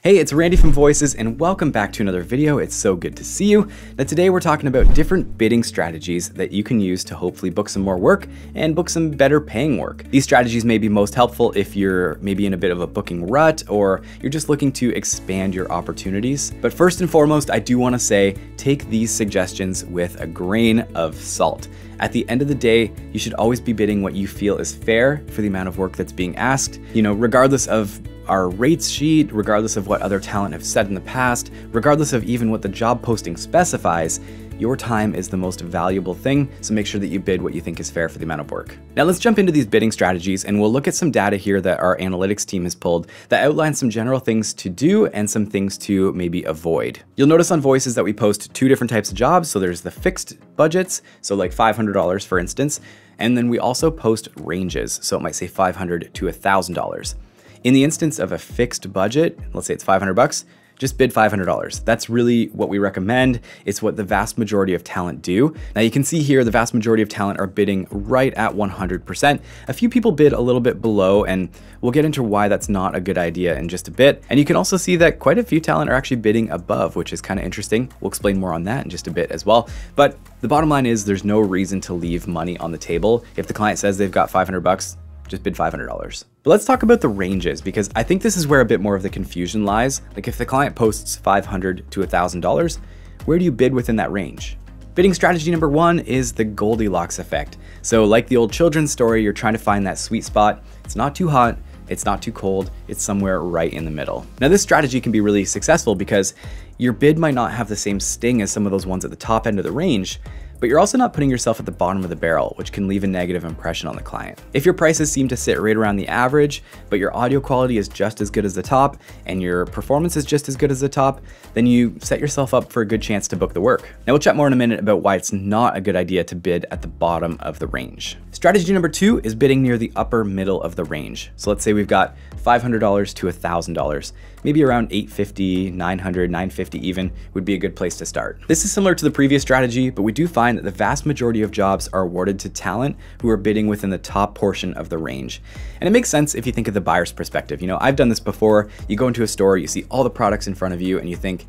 Hey, it's Randy from Voices and welcome back to another video. It's so good to see you. Now today we're talking about different bidding strategies that you can use to hopefully book some more work and book some better paying work. These strategies may be most helpful if you're maybe in a bit of a booking rut or you're just looking to expand your opportunities. But first and foremost, I do want to say, take these suggestions with a grain of salt. At the end of the day, you should always be bidding what you feel is fair for the amount of work that's being asked. Regardless of our rates sheet, regardless of what other talent have said in the past, regardless of even what the job posting specifies, your time is the most valuable thing, so make sure that you bid what you think is fair for the amount of work. Now let's jump into these bidding strategies and we'll look at some data here that our analytics team has pulled that outlines some general things to do and some things to maybe avoid. You'll notice on Voices that we post two different types of jobs. So there's the fixed budgets, so like $500 for instance, and then we also post ranges. So it might say $500 to $1,000. In the instance of a fixed budget, let's say it's 500 bucks, just bid $500. That's really what we recommend. It's what the vast majority of talent do. Now you can see here, the vast majority of talent are bidding right at 100%. A few people bid a little bit below, and we'll get into why that's not a good idea in just a bit. And you can also see that quite a few talent are actually bidding above, which is kind of interesting. We'll explain more on that in just a bit as well. But the bottom line is there's no reason to leave money on the table. If the client says they've got 500 bucks, just bid $500. But let's talk about the ranges, because I think this is where a bit more of the confusion lies. Like if the client posts $500 to $1,000, where do you bid within that range? Bidding strategy number one is the Goldilocks effect. So like the old children's story, you're trying to find that sweet spot. It's not too hot, it's not too cold, it's somewhere right in the middle. Now this strategy can be really successful because your bid might not have the same sting as some of those ones at the top end of the range, but you're also not putting yourself at the bottom of the barrel, which can leave a negative impression on the client. If your prices seem to sit right around the average, but your audio quality is just as good as the top and your performance is just as good as the top, then you set yourself up for a good chance to book the work. Now we'll chat more in a minute about why it's not a good idea to bid at the bottom of the range. Strategy number two is bidding near the upper middle of the range. So let's say we've got $500 to $1,000, maybe around $850, $900, $950 even would be a good place to start. This is similar to the previous strategy, but we do find that the vast majority of jobs are awarded to talent who are bidding within the top portion of the range. And it makes sense if you think of the buyer's perspective. I've done this before. You go into a store, you see all the products in front of you and you think,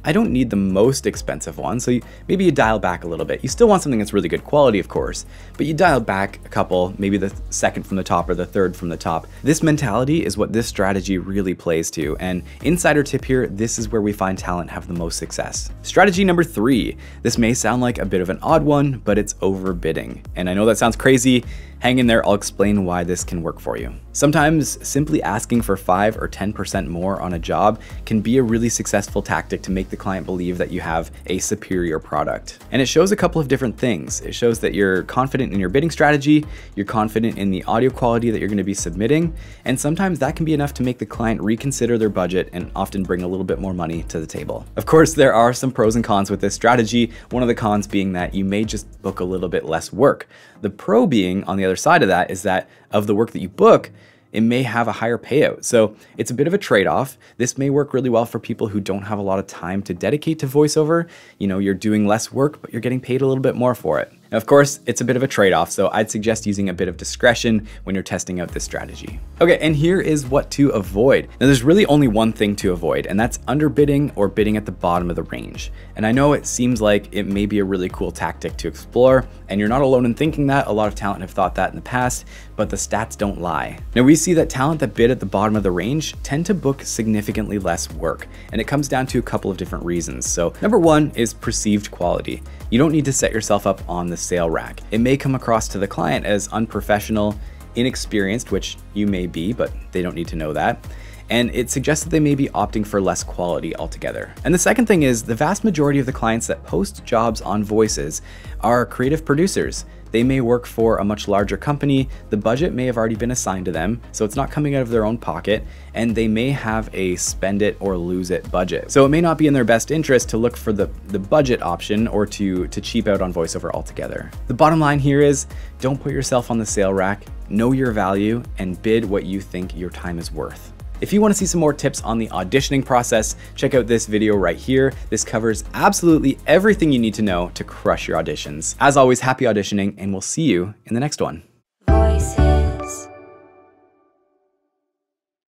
I don't need the most expensive one, so maybe you dial back a little bit. You still want something that's really good quality, of course, but you dial back a couple, maybe the second from the top or the third from the top. This mentality is what this strategy really plays to, and insider tip here, this is where we find talent have the most success. Strategy number three. This may sound like a bit of an odd one, but it's overbidding. And I know that sounds crazy. Hang in there, I'll explain why this can work for you. Sometimes simply asking for 5 or 10% more on a job can be a really successful tactic to make the client believe that you have a superior product. And it shows a couple of different things. It shows that you're confident in your bidding strategy, you're confident in the audio quality that you're gonna be submitting, and sometimes that can be enough to make the client reconsider their budget and often bring a little bit more money to the table. Of course, there are some pros and cons with this strategy. One of the cons being that you may just book a little bit less work. The pro being, on the other side of that, is that of the work that you book, it may have a higher payout. So it's a bit of a trade-off. This may work really well for people who don't have a lot of time to dedicate to voiceover. You're doing less work, but you're getting paid a little bit more for it. Now, of course, it's a bit of a trade-off, so I'd suggest using a bit of discretion when you're testing out this strategy. Okay, and here is what to avoid. Now, there's really only one thing to avoid, and that's underbidding or bidding at the bottom of the range. And I know it seems like it may be a really cool tactic to explore, and you're not alone in thinking that. A lot of talent have thought that in the past, but the stats don't lie. Now, we see that talent that bid at the bottom of the range tend to book significantly less work, and it comes down to a couple of different reasons. So number one is perceived quality. You don't need to set yourself up on the sale rack. It may come across to the client as unprofessional, inexperienced, which you may be, but they don't need to know that. And it suggests that they may be opting for less quality altogether. And the second thing is the vast majority of the clients that post jobs on Voices are creative producers. They may work for a much larger company, the budget may have already been assigned to them, so it's not coming out of their own pocket, and they may have a spend it or lose it budget. So it may not be in their best interest to look for the budget option or to cheap out on voiceover altogether. The bottom line here is don't put yourself on the sale rack, know your value, and bid what you think your time is worth. If you want to see some more tips on the auditioning process, check out this video right here. This covers absolutely everything you need to know to crush your auditions. As always, happy auditioning, and we'll see you in the next one.